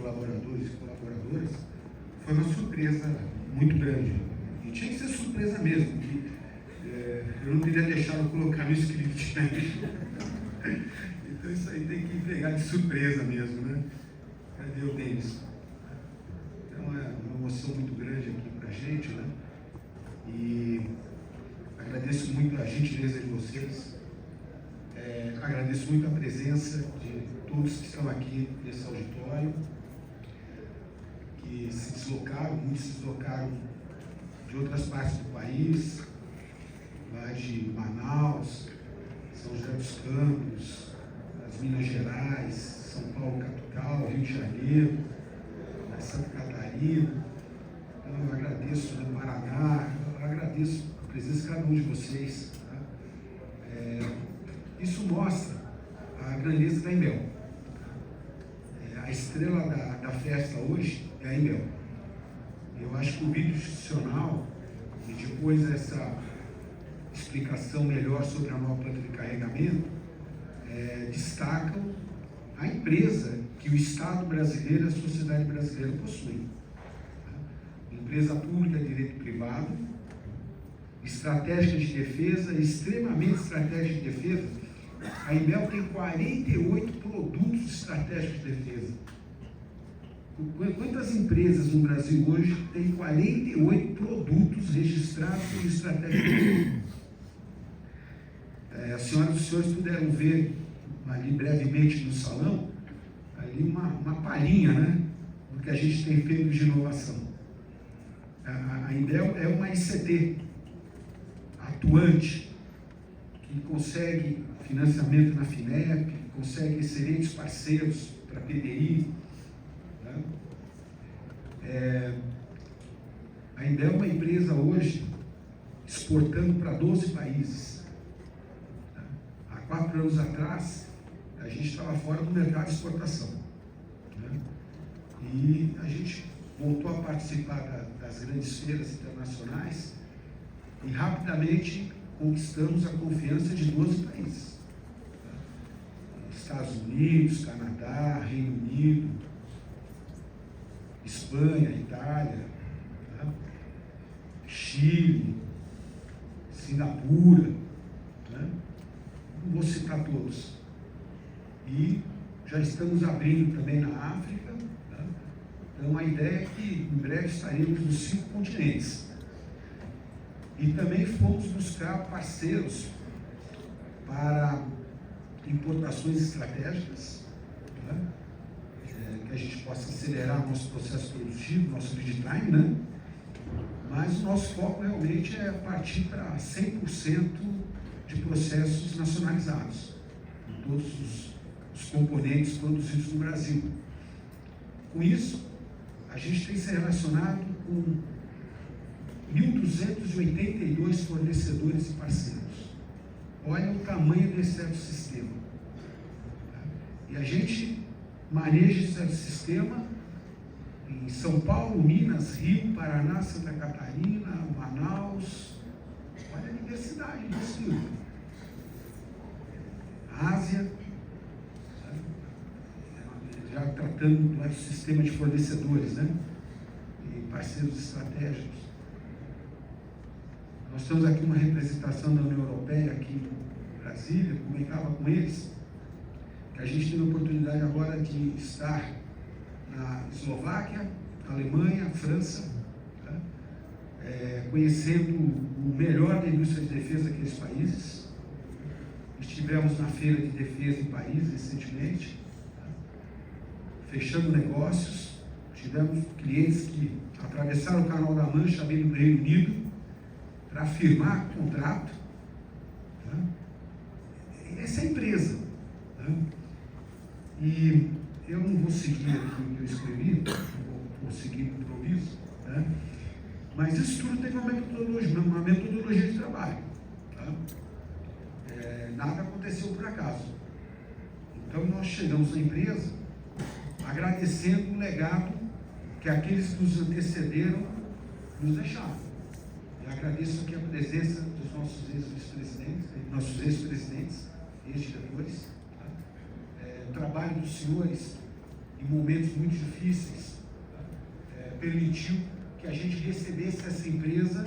colaboradores e colaboradoras, foi uma surpresa muito grande. E tinha que ser surpresa mesmo, porque eu não teria deixado colocar no script, né? Então isso aí tem que pegar de surpresa mesmo, né? Cadê o Denis? Então é uma emoção muito grande aqui pra gente, né? E agradeço muito a gentileza de vocês. Agradeço muito a presença de todos que estão aqui nesse auditório, que se deslocaram, muitos se deslocaram de outras partes do país, lá de Manaus, São José dos Campos, das Minas Gerais, São Paulo capital, Rio de Janeiro, Santa Catarina. Então eu agradeço no Paraná, eu agradeço a presença de cada um de vocês. Tá? Isso mostra a grandeza da Imbel. A estrela da festa hoje é a Imbel. Eu acho que o vídeo institucional e depois essa explicação melhor sobre a nova planta de carregamento destacam a empresa que o Estado brasileiro e a sociedade brasileira possuem. Empresa pública de direito privado, estratégica de defesa, extremamente estratégica de defesa. A Imbel tem 48 produtos estratégicos de defesa. Quantas empresas no Brasil hoje têm 48 produtos registrados como estratégia de defesa? As senhoras e os senhores puderam ver ali brevemente no salão, ali uma palhinha, né, do que a gente tem feito de inovação. A Imbel é uma ICT atuante, que consegue financiamento na FINEP, consegue excelentes parceiros para a PDI. Né? A Imbel é uma empresa hoje exportando para 12 países. Há 4 anos atrás, a gente estava fora do mercado de exportação. Né? E a gente voltou a participar das grandes feiras internacionais e rapidamente conquistamos a confiança de 12 países. Estados Unidos, Canadá, Reino Unido, Espanha, Itália, tá? Chile, Singapura, né? Não vou citar todos. E já estamos abrindo também na África. Tá? Então a ideia é que em breve estaremos nos 5 continentes. E também fomos buscar parceiros para importações estratégicas, né? Que a gente possa acelerar nosso processo produtivo, nosso lead time, né? Mas o nosso foco realmente é partir para 100% de processos nacionalizados, em todos os componentes produzidos no Brasil. Com isso, a gente tem se relacionado com 1.282 fornecedores e parceiros. Olha o tamanho desse ecossistema. E a gente maneja esse ecossistema em São Paulo, Minas, Rio, Paraná, Santa Catarina, Manaus. Olha a diversidade disso. Ásia, já tratando do ecossistema de fornecedores, né? E parceiros estratégicos. Nós temos aqui uma representação da União Europeia aqui em Brasília, comentava com eles, que a gente teve a oportunidade agora de estar na Eslováquia, Alemanha, França, tá? Conhecendo o melhor da indústria de defesa daqueles países. Estivemos na feira de defesa em Paris recentemente, tá? Fechando negócios. Tivemos clientes que atravessaram o Canal da Mancha vindo do Reino Unido para firmar contrato. Tá? Essa é a empresa. Tá? E eu não vou seguir aqui o que eu escrevi, vou seguir o improviso, tá? Mas isso tudo tem uma metodologia de trabalho. Tá? Nada aconteceu por acaso. Então nós chegamos na empresa agradecendo o legado que aqueles que nos antecederam nos deixaram. Eu agradeço aqui a presença dos nossos ex-presidentes, ex-diretores, tá? O trabalho dos senhores em momentos muito difíceis, permitiu que a gente recebesse essa empresa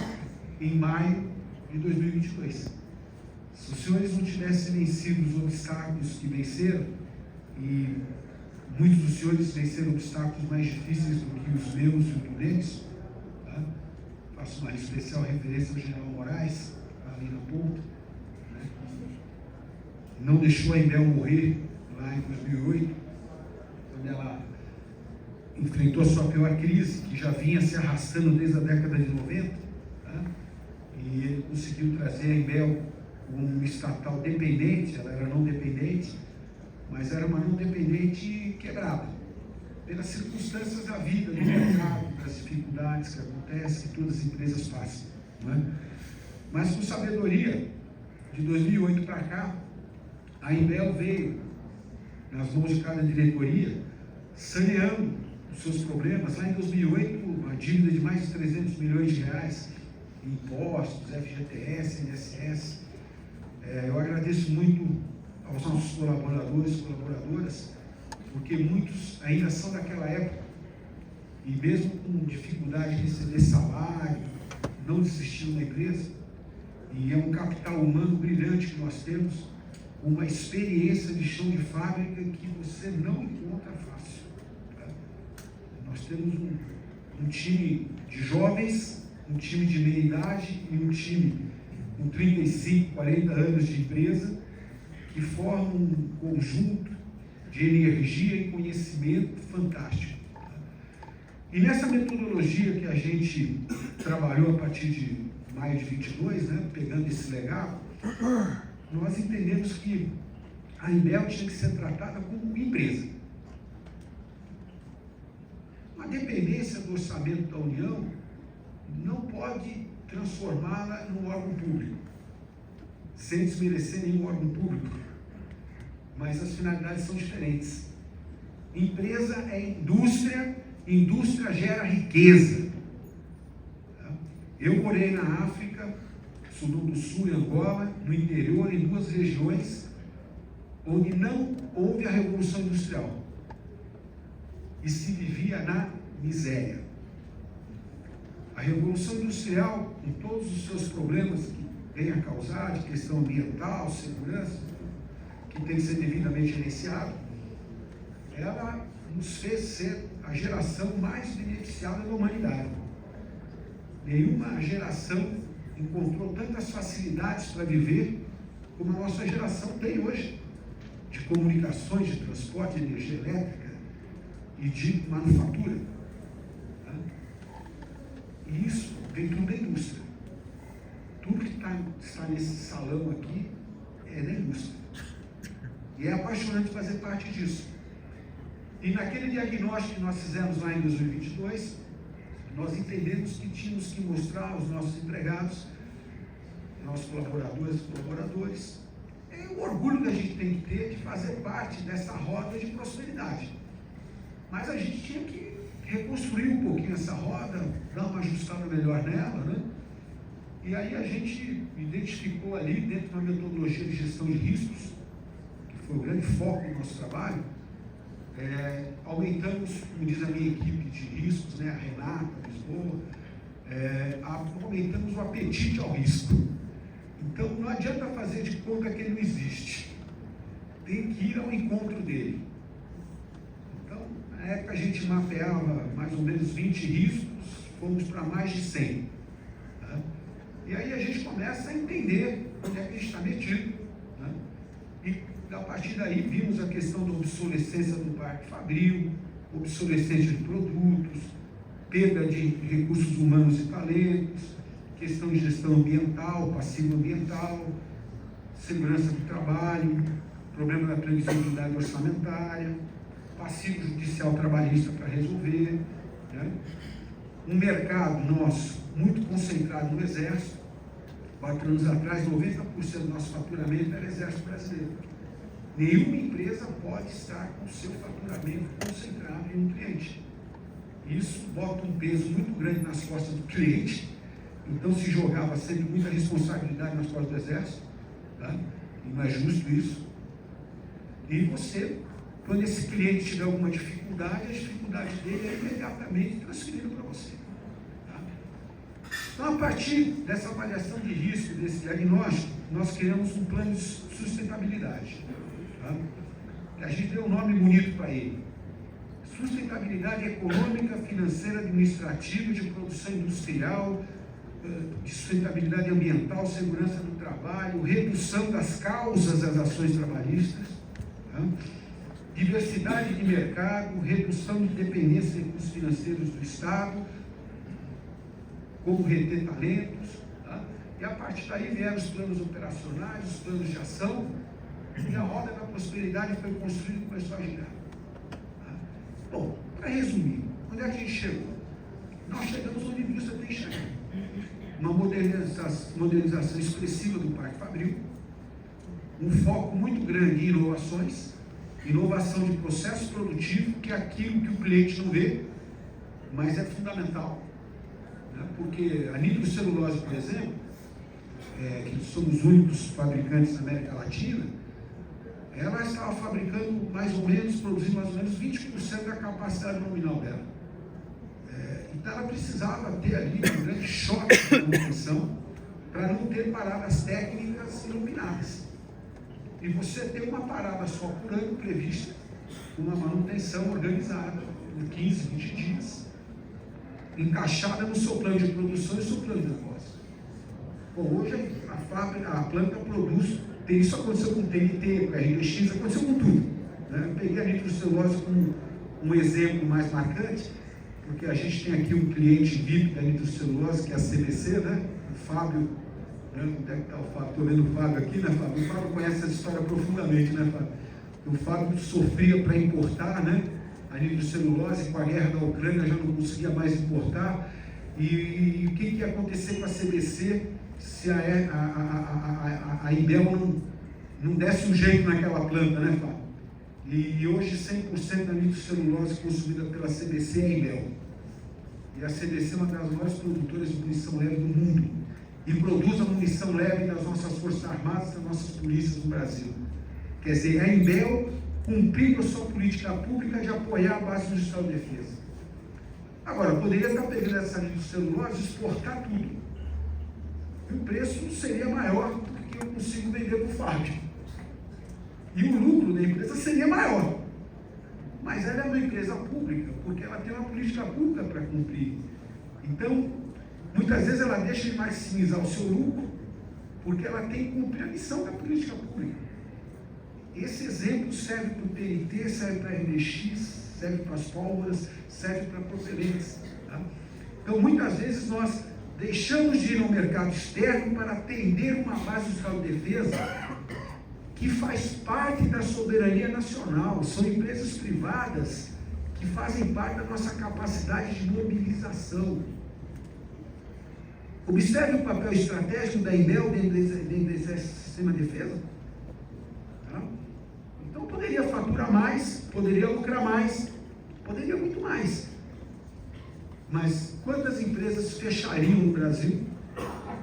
em maio de 2022. Se os senhores não tivessem vencido os obstáculos que venceram, e muitos dos senhores venceram obstáculos mais difíceis do que os meus e o deles, tá? Faço uma especial referência ao general Moraes, ali na ponta, né? Não deixou a Imbel morrer lá em 2008, quando ela enfrentou a sua pior crise, que já vinha se arrastando desde a década de 90, tá? E ele conseguiu trazer a Imbel como uma estatal dependente. Ela era não dependente, mas era uma não dependente quebrada, pelas circunstâncias da vida, do mercado, das dificuldades que acontecem, que todas as empresas passam, não é? Mas com sabedoria, de 2008 para cá, a Imbel veio, nas mãos de cada diretoria, saneando os seus problemas. Lá em 2008, uma dívida de mais de 300 milhões de reais, impostos, FGTS, INSS. Eu agradeço muito aos nossos colaboradores e colaboradoras, porque muitos ainda são daquela época, e mesmo com dificuldade de receber salário, não desistiram da empresa, e é um capital humano brilhante que nós temos, uma experiência de chão de fábrica que você não encontra fácil, tá? Nós temos um time de jovens, um time de meia idade e um time com 35, 40 anos de empresa, que formam um conjunto de energia e conhecimento fantástico. E nessa metodologia que a gente trabalhou a partir de maio de 22, né, pegando esse legado, nós entendemos que a Imbel tinha que ser tratada como empresa. A dependência do orçamento da União não pode transformá-la num órgão público, sem desmerecer nenhum órgão público, mas as finalidades são diferentes. Empresa é indústria, indústria gera riqueza. Eu morei na África, Sudão do Sul e Angola, no interior, em duas regiões onde não houve a Revolução Industrial e se vivia na miséria. A Revolução Industrial, com todos os seus problemas que tem a causar, de questão ambiental, segurança, que tem que ser devidamente gerenciado, ela nos fez ser a geração mais beneficiada da humanidade. Nenhuma geração encontrou tantas facilidades para viver como a nossa geração tem hoje, de comunicações, de transporte, de energia elétrica e de manufatura. E isso vem tudo da indústria. Tudo que está nesse salão aqui é da indústria. E é apaixonante fazer parte disso. E naquele diagnóstico que nós fizemos lá em 2022, nós entendemos que tínhamos que mostrar aos nossos empregados, nossos colaboradores e colaboradores, o orgulho que a gente tem que ter de fazer parte dessa roda de prosperidade. Mas a gente tinha que reconstruir um pouquinho essa roda, dar uma ajustada melhor nela, né? E aí a gente identificou ali, dentro de uma metodologia de gestão de riscos, que foi o grande foco do nosso trabalho, aumentamos, como diz a minha equipe de riscos, né, a Renata, a Lisboa, aumentamos o apetite ao risco. Então não adianta fazer de conta que ele não existe, tem que ir ao encontro dele. Então, na época a gente mapeava mais ou menos 20 riscos, fomos para mais de 100. Tá? E aí a gente começa a entender onde é que a gente está metido. Né? E a partir daí vimos a questão da obsolescência do parque fabril, obsolescência de produtos, perda de recursos humanos e talentos, questão de gestão ambiental, passivo ambiental, segurança do trabalho, problema da previsibilidade orçamentária, passivo judicial trabalhista para resolver, né? Um mercado nosso muito concentrado no Exército. 4 anos atrás, 90% do nosso faturamento era Exército Brasileiro. Nenhuma empresa pode estar com o seu faturamento concentrado em um cliente. Isso bota um peso muito grande nas costas do cliente. Então se jogava sempre muita responsabilidade nas costas do Exército, tá? E não é justo isso. E você quando esse cliente tiver alguma dificuldade, a dificuldade dele é imediatamente transferida para você. Tá? Então, a partir dessa avaliação de risco, desse diagnóstico, nós criamos um plano de sustentabilidade. Tá? A gente deu um nome bonito para ele. Sustentabilidade econômica, financeira, administrativa, de produção industrial, de sustentabilidade ambiental, segurança do trabalho, redução das causas das ações trabalhistas, tá? Diversidade de mercado, redução de dependência de recursos financeiros do Estado, como reter talentos, tá? E a partir daí vieram os planos operacionais, os planos de ação, e a roda da prosperidade foi construída e começou a girar. Tá? Bom, para resumir, onde é que a gente chegou? Nós chegamos onde a indústria tem chegado. Uma modernização expressiva do parque fabril, um foco muito grande em inovações, inovação de processo produtivo, que é aquilo que o cliente não vê, mas é fundamental. Né? Porque a nitrocelulose, por exemplo, que somos os únicos fabricantes na América Latina, ela estava fabricando mais ou menos, produzindo mais ou menos 20% da capacidade nominal dela. Então ela precisava ter ali um grande choque de manutenção para não ter paradas técnicas inominadas. E você tem uma parada só por ano prevista, uma manutenção organizada por 15, 20 dias, encaixada no seu plano de produção e no seu plano de negócio. Bom, hoje a planta produz, isso aconteceu com o TNT, com a RDX, aconteceu com tudo. Né? Eu peguei a nitrocelulose como um exemplo mais marcante, porque a gente tem aqui um cliente VIP da nitrocelulose, que é a CBC, né? O Fábio, né? Onde é que está o Fábio? Estou vendo o Fábio aqui, né, Fábio? O Fábio conhece essa história profundamente, né, Fábio? O Fábio sofria para importar, né? A nitrocelulose, com a guerra da Ucrânia, já não conseguia mais importar. E o que ia acontecer com a CBC se a Imbel não desse um jeito naquela planta, né, Fábio? E hoje 100% da nitrocelulose consumida pela CBC é Imbel. E a CBC é uma das maiores produtoras de munição leve do mundo. E produz a munição leve das nossas Forças Armadas, das nossas polícias no Brasil. Quer dizer, a Imbel cumprindo a sua política pública de apoiar a base industrial de defesa. Agora, poderia estar pegando essa nitrocelulose e exportar tudo. E o preço seria maior do que eu consigo vender para o Fábio. E o lucro da empresa seria maior. Mas ela é uma empresa pública, porque ela tem uma política pública para cumprir. Então, muitas vezes ela deixa de maximizar o seu lucro, porque ela tem que cumprir a missão da política pública. Esse exemplo serve para o TNT, serve para a RDX, serve para as pólvoras, serve para propelentes. Tá? Então, muitas vezes nós deixamos de ir ao mercado externo para atender uma base industrial de defesa que faz parte da soberania nacional. São empresas privadas que fazem parte da nossa capacidade de mobilização. Observe o papel estratégico da Imbel dentro desse sistema de defesa. Tá? Então poderia faturar mais, poderia lucrar mais, poderia muito mais. Mas quantas empresas fechariam no Brasil?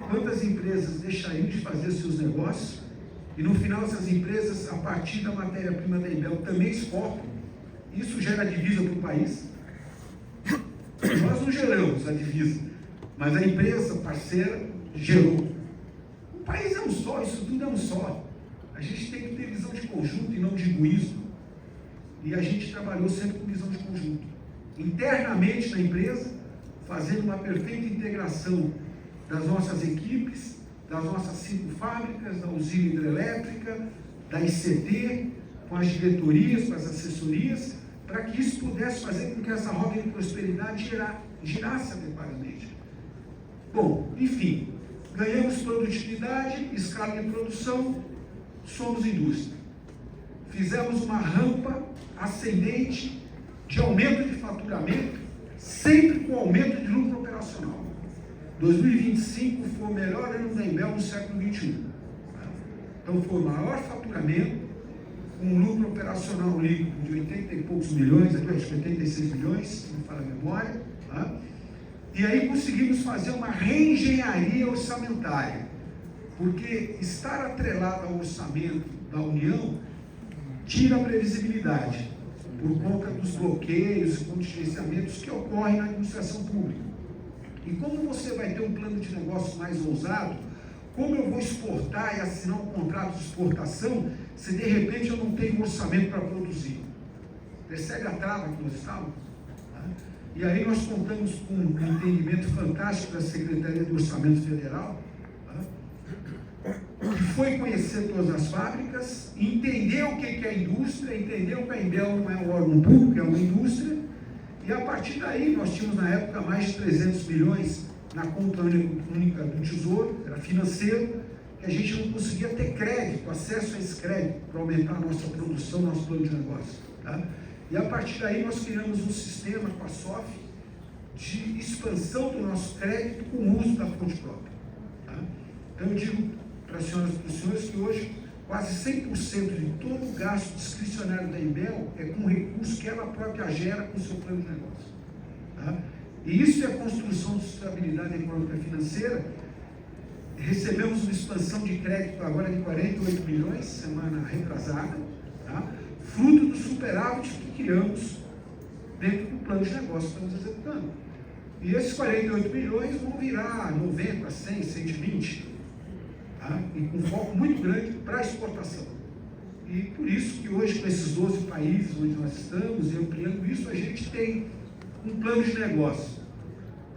Quantas empresas deixariam de fazer seus negócios? E no final essas empresas, a partir da matéria-prima da Imbel, também exportam. Isso gera divisa para o país. Nós não geramos a divisa, mas a empresa parceira gerou. O país é um só, isso tudo é um só. A gente tem que ter visão de conjunto e não de egoísmo. E a gente trabalhou sempre com visão de conjunto. Internamente na empresa, fazendo uma perfeita integração das nossas equipes, das nossas 5 fábricas, da usina hidrelétrica, da ICT, com as diretorias, com as assessorias, para que isso pudesse fazer com que essa roda de prosperidade girasse adequadamente. Bom, enfim, ganhamos produtividade, escala de produção, somos indústria. Fizemos uma rampa ascendente de aumento de faturamento, sempre com aumento de lucro operacional. 2025 foi o melhor ano da Imbel no século XXI. Então foi o maior faturamento, com um lucro operacional líquido de 80 e poucos milhões, acho que 86 milhões, se não fala a memória. Tá? E aí conseguimos fazer uma reengenharia orçamentária, porque estar atrelado ao orçamento da União tira a previsibilidade. por conta dos bloqueios e contingenciamentos que ocorrem na administração pública. E como você vai ter um plano de negócio mais ousado, como eu vou exportar e assinar um contrato de exportação se de repente eu não tenho orçamento para produzir? Percebe a trava que nós estamos? E aí nós contamos com um entendimento fantástico da Secretaria do Orçamento Federal, que foi conhecer todas as fábricas, entender o que é a indústria, entendeu que a Imbel não é um órgão público, é uma indústria, e a partir daí nós tínhamos na época mais de 300 milhões na conta única do Tesouro, era financeiro, que a gente não conseguia ter crédito, acesso a esse crédito, para aumentar a nossa produção, nosso plano de negócio. Tá? E a partir daí nós criamos um sistema com a SOF de expansão do nosso crédito com o uso da fonte própria. Tá? Então eu digo para as senhoras e para os senhores que hoje quase 100% de todo o gasto discricionário da Imbel é com recursos que ela própria gera com o seu plano de negócio. Tá? E isso é a construção de sustentabilidade econômica e financeira. Recebemos uma expansão de crédito agora de 48 milhões, semana retrasada, tá? Fruto do superávit que criamos dentro do plano de negócio que estamos executando. E esses 48 milhões vão virar 90, 100, 120, tá? E com foco muito grande para a exportação. E por isso que hoje, com esses 12 países onde nós estamos, e ampliando isso, a gente tem um plano de negócio,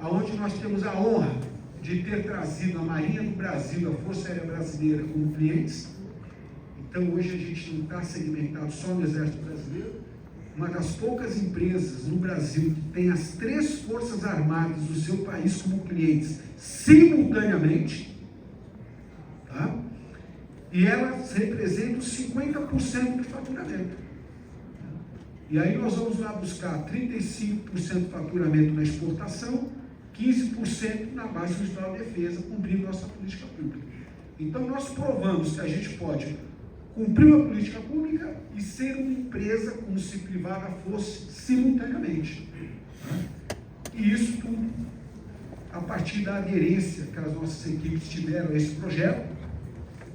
onde nós temos a honra de ter trazido a Marinha do Brasil, a Força Aérea Brasileira como clientes. Então hoje a gente não está segmentado só no Exército Brasileiro. Uma das poucas empresas no Brasil que tem as 3 Forças Armadas do seu país como clientes simultaneamente, tá? E elas representam 50% do faturamento. E aí nós vamos lá buscar 35% do faturamento na exportação, 15% na base do Estado de Defesa, cumprindo nossa política pública. Então nós provamos que a gente pode cumprir uma política pública e ser uma empresa como se privada fosse simultaneamente. E isso tudo a partir da aderência que as nossas equipes tiveram a esse projeto.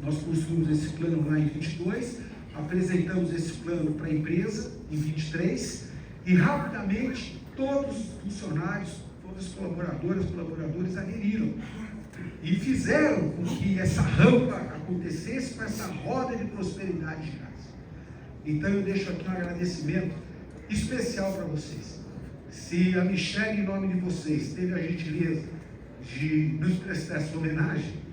Nós construímos esse plano lá em 22, apresentamos esse plano para a empresa em 23 e rapidamente todos os funcionários, todos os colaboradores aderiram e fizeram com que essa rampa acontecesse, com essa roda de prosperidade de casa. Então eu deixo aqui um agradecimento especial para vocês. Se a Michelle, em nome de vocês, teve a gentileza de nos prestar essa homenagem,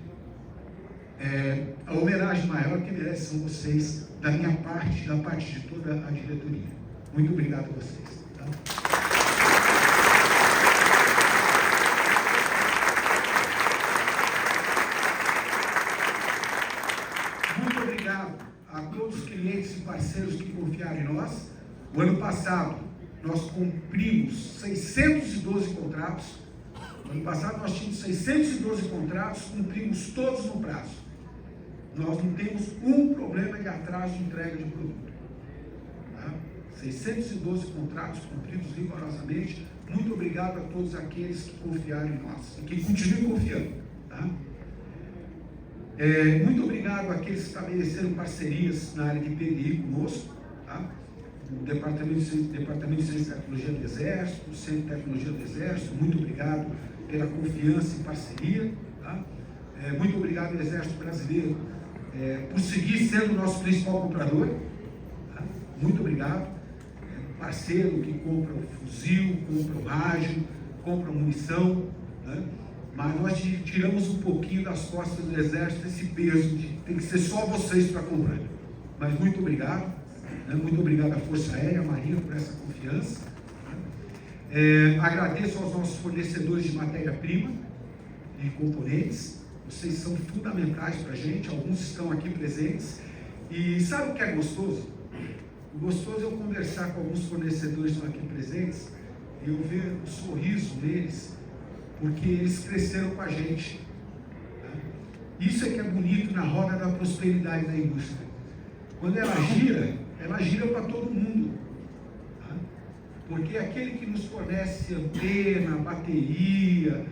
a homenagem maior que merece são vocês, da minha parte, da parte de toda a diretoria. Muito obrigado a vocês. Tá? Muito obrigado a todos os clientes e parceiros que confiaram em nós. O ano passado, nós cumprimos 612 contratos. No ano passado, nós tínhamos 612 contratos, cumprimos todos no prazo. Nós não temos um problema de atraso de entrega de produto. Tá? 612 contratos cumpridos rigorosamente. Muito obrigado a todos aqueles que confiaram em nós e que continuem confiando. Tá? Muito obrigado àqueles que estabeleceram parcerias na área de PDI conosco. Tá? O Departamento de Ciência e Tecnologia do Exército, o Centro de Tecnologia do Exército, muito obrigado pela confiança e parceria. Tá? Muito obrigado ao Exército Brasileiro por seguir sendo o nosso principal comprador. Tá? Muito obrigado. Parceiro que compra o fuzil, compra o rádio, compra a munição. Né? Mas nós tiramos um pouquinho das costas do Exército esse peso de tem que ser só vocês para comprar. Mas muito obrigado. Né? Muito obrigado à Força Aérea, à Marinha por essa confiança. Agradeço aos nossos fornecedores de matéria-prima e componentes. Vocês são fundamentais para a gente, alguns estão aqui presentes. E sabe o que é gostoso? O gostoso é eu conversar com alguns fornecedores que estão aqui presentes e eu ver o sorriso deles, porque eles cresceram com a gente. Tá? Isso é que é bonito na roda da prosperidade da indústria. Quando ela gira para todo mundo. Tá? Porque aquele que nos fornece antena, bateria,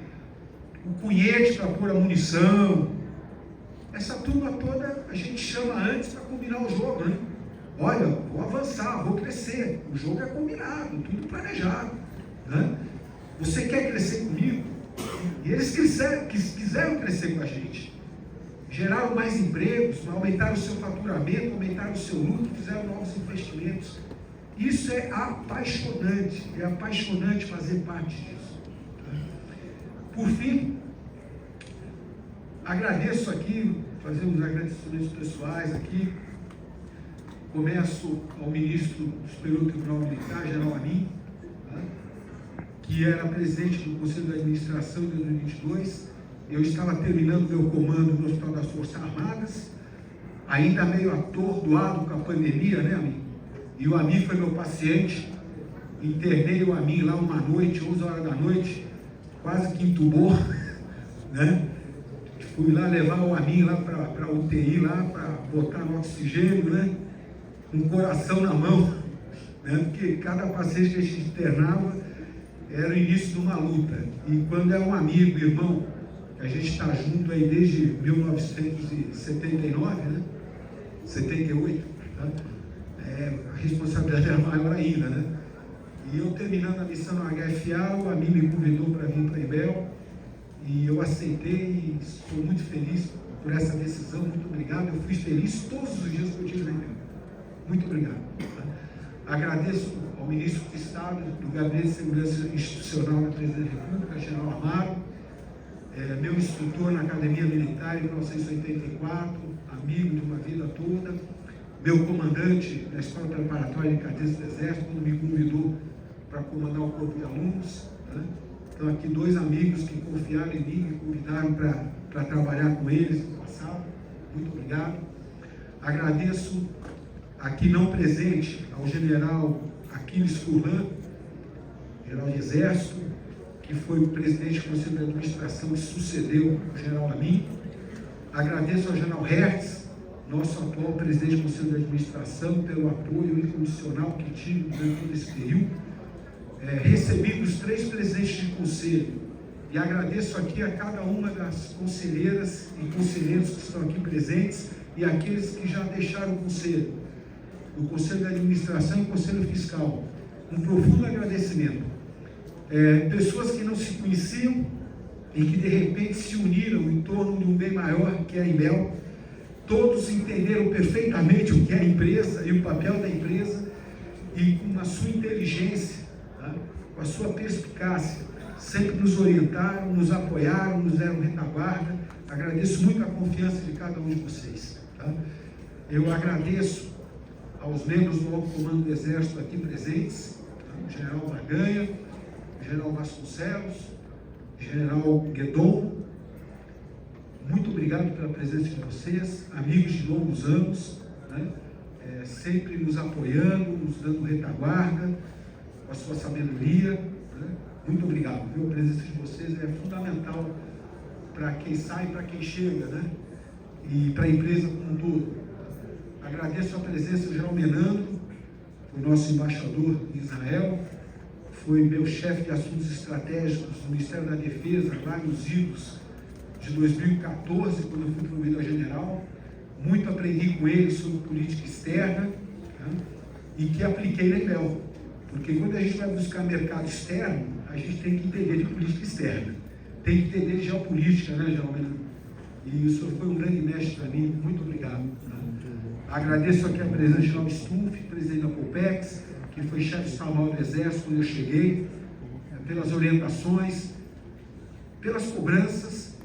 o cunhete para pôr a munição, essa turma toda a gente chama antes para combinar o jogo, né? olha, vou avançar, vou crescer. O jogo é combinado, tudo planejado, né? Você quer crescer comigo? E eles quiseram crescer com a gente. Geraram mais empregos, aumentaram o seu faturamento, aumentaram o seu lucro, fizeram novos investimentos. Isso é apaixonante fazer parte disso. Por fim, agradeço aqui, fazer uns agradecimentos pessoais aqui. Começo ao ministro do Superior Tribunal Militar, General Amin, que era presidente do Conselho de Administração de 2022. Eu estava terminando meu comando no Hospital das Forças Armadas, ainda meio atordoado com a pandemia, né, Amin? E o Amin foi meu paciente. Internei o Amin lá uma noite, 11 horas da noite, quase que entubou, né? Fui lá levar o Amin lá para a UTI, lá para botar no oxigênio, né? Com o coração na mão, né? Porque cada paciente que a gente internava era o início de uma luta. E quando é um amigo, irmão, a gente está junto aí desde 1979, né? 78, tá? A responsabilidade era maior ainda, né? E eu terminando a missão no HFA, o Amin me convidou para vir para Imbel, e eu aceitei e estou muito feliz por essa decisão. Muito obrigado. Eu fui feliz todos os dias que eu tive na Imbel. Muito obrigado. Tá? Agradeço ao ministro do Estado, do Gabinete de Segurança Institucional da Presidência da República, General Amaro, meu instrutor na Academia Militar em 1984, amigo de uma vida toda, meu comandante na Escola Preparatória de Cadetes do Exército, quando me convidou para comandar o Corpo de Alunos. Né? Então, aqui dois amigos que confiaram em mim, me convidaram para trabalhar com eles no passado. Muito obrigado. Agradeço, aqui não presente, ao general Aquiles Furlan, general de Exército, que foi o presidente do Conselho de Administração e sucedeu o general Amin. Agradeço ao general Hertz, nosso atual presidente do Conselho de Administração, pelo apoio incondicional que tive durante todo esse período. Recebi dos 3 presidentes de conselho e agradeço aqui a cada uma das conselheiras e conselheiros que estão aqui presentes e aqueles que já deixaram o conselho, o Conselho de Administração e o Conselho Fiscal. Um profundo agradecimento. Pessoas que não se conheciam e que de repente se uniram em torno de um bem maior que é a Imbel. Todos entenderam perfeitamente o que é a empresa e o papel da empresa, e com a sua inteligência, tá? Com a sua perspicácia, sempre nos orientaram, nos apoiaram, nos deram retaguarda. Agradeço muito a confiança de cada um de vocês. Tá? Eu agradeço aos membros do Alto Comando do Exército aqui presentes, tá? O general Braganha, o general Vasconcelos, o general Guedon. Muito obrigado pela presença de vocês, amigos de longos anos, né? Sempre nos apoiando, nos dando retaguarda, com a sua sabedoria. Né? Muito obrigado, viu? A presença de vocês é fundamental para quem sai e para quem chega, né? E para a empresa como um todo. Agradeço a presença do general Menandro, o nosso embaixador em Israel, foi meu chefe de assuntos estratégicos do Ministério da Defesa, lá nos idos de 2014, quando eu fui promovido a general. Muito aprendi com ele sobre política externa, né? E que apliquei na Imbel, porque quando a gente vai buscar mercado externo, a gente tem que entender de política externa, tem que entender de geopolítica, né, geralmente. E isso foi um grande mestre para mim. Muito obrigado. Né? Agradeço aqui a presença de General Stumpf, presidente da Copex, que foi chefe de Estado-Maior do Exército quando eu cheguei, pelas orientações, pelas cobranças,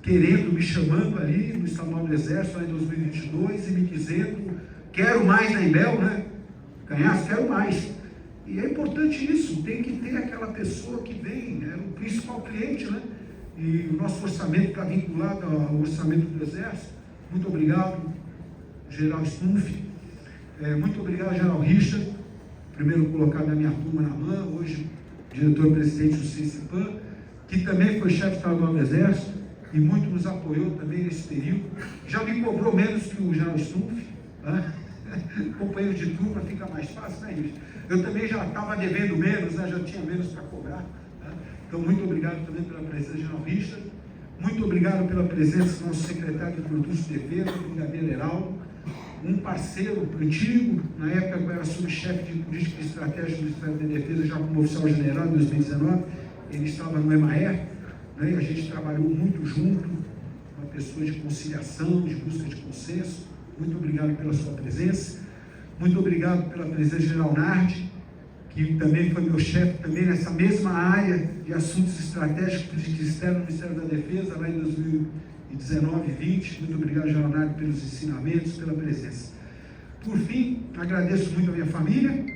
querendo, me chamando ali no Estado-Maior do Exército lá em 2022 e me dizendo: quero mais na Imbel, né? Canhaço, quero mais. E é importante isso, tem que ter aquela pessoa que vem, é o principal cliente, né? E o nosso orçamento está vinculado ao orçamento do Exército. Muito obrigado, General Stumpf. Muito obrigado, General Richard, primeiro colocado da minha turma na MAN, hoje diretor-presidente do CICIPAM, que também foi chefe de Estado-Maior do Exército e muito nos apoiou também nesse período. Já me cobrou menos que o General Stumpf, né? Companheiro de turma, fica mais fácil, né, Richard? Eu também já estava devendo menos, né? Já tinha menos para cobrar. Né? Então, muito obrigado também pela presença do General Richard. Muito obrigado pela presença do nosso secretário de Produtos de Defesa, Brigadeiro Heraldo. um parceiro antigo, na época eu era subchefe de política e estratégia do Ministério da Defesa, já como oficial general em 2019, ele estava no EMAER, né, e a gente trabalhou muito junto, uma pessoa de conciliação, de busca de consenso. Muito obrigado pela sua presença, muito obrigado pela presença de Leonardo, que também foi meu chefe também nessa mesma área de assuntos estratégicos política externa no Ministério da Defesa, lá em 2019 e 20. Muito obrigado, Leonardo, pelos ensinamentos, pela presença. Por fim, agradeço muito a minha família,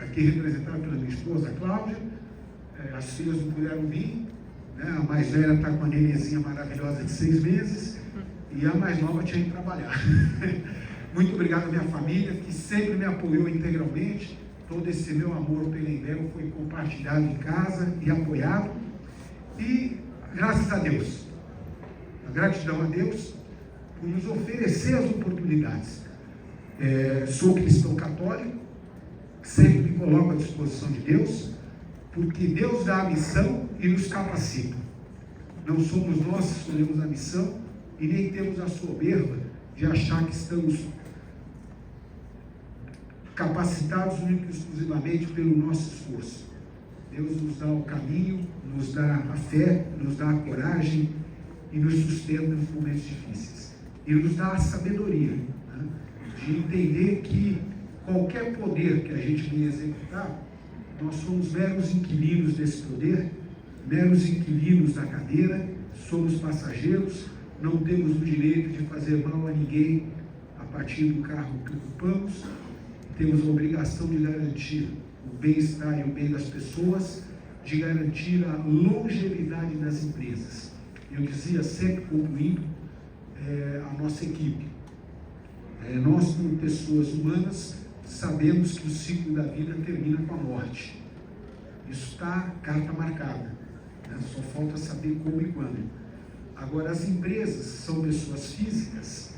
aqui representada pela minha esposa, Cláudia. As filhas não puderam vir, né? A mais velha está com a nenenzinha maravilhosa de 6 meses, e a mais nova tinha que trabalhar. Muito obrigado à minha família, que sempre me apoiou integralmente. Todo esse meu amor pela Embel foi compartilhado em casa e apoiado. E graças a Deus, a gratidão a Deus por nos oferecer as oportunidades. Sou cristão católico, sempre me coloco à disposição de Deus, porque Deus dá a missão e nos capacita. Não somos nós que escolhemos a missão e nem temos a soberba de achar que estamos capacitados única e exclusivamente pelo nosso esforço. Deus nos dá o caminho, nos dá a fé, nos dá a coragem e nos sustenta nos momentos difíceis. E nos dá a sabedoria, né, de entender que qualquer poder que a gente venha executar, nós somos meros inquilinos desse poder, meros inquilinos da cadeira, somos passageiros, não temos o direito de fazer mal a ninguém a partir do cargo que ocupamos. Temos a obrigação de garantir o bem-estar e o bem das pessoas, de garantir a longevidade das empresas. Eu dizia sempre, concluindo, a nossa equipe. Nós, como pessoas humanas, sabemos que o ciclo da vida termina com a morte. Isso está carta marcada, né? Só falta saber como e quando. Agora, as empresas são pessoas físicas,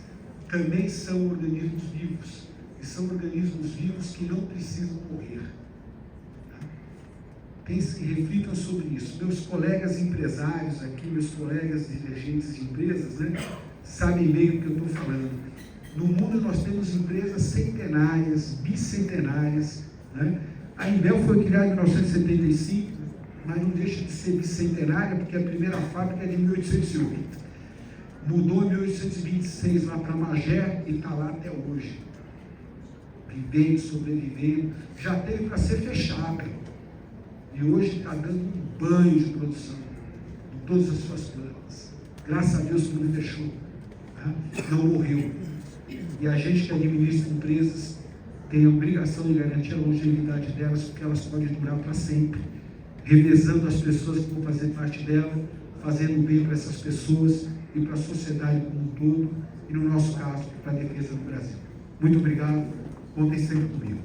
também são organismos vivos. E são organismos vivos que não precisam morrer. Pensem e reflitam sobre isso. Meus colegas empresários aqui, meus colegas dirigentes de empresas, né, sabem bem o que eu estou falando. No mundo nós temos empresas centenárias, bicentenárias, né? A Embel foi criada em 1975, mas não deixa de ser bicentenária, porque a primeira fábrica é de 1808. Mudou em 1826 lá para Magé e está lá até hoje. Vivendo, sobrevivendo, já teve para ser fechada. E hoje está dando um banho de produção em todas as suas plantas. Graças a Deus que não fechou, tá? Não morreu. E a gente que administra empresas tem a obrigação de garantir a longevidade delas, porque elas podem durar para sempre, revezando as pessoas que vão fazer parte dela, fazendo bem para essas pessoas e para a sociedade como um todo, e no nosso caso, para a defesa do Brasil. Muito obrigado, contem sempre comigo.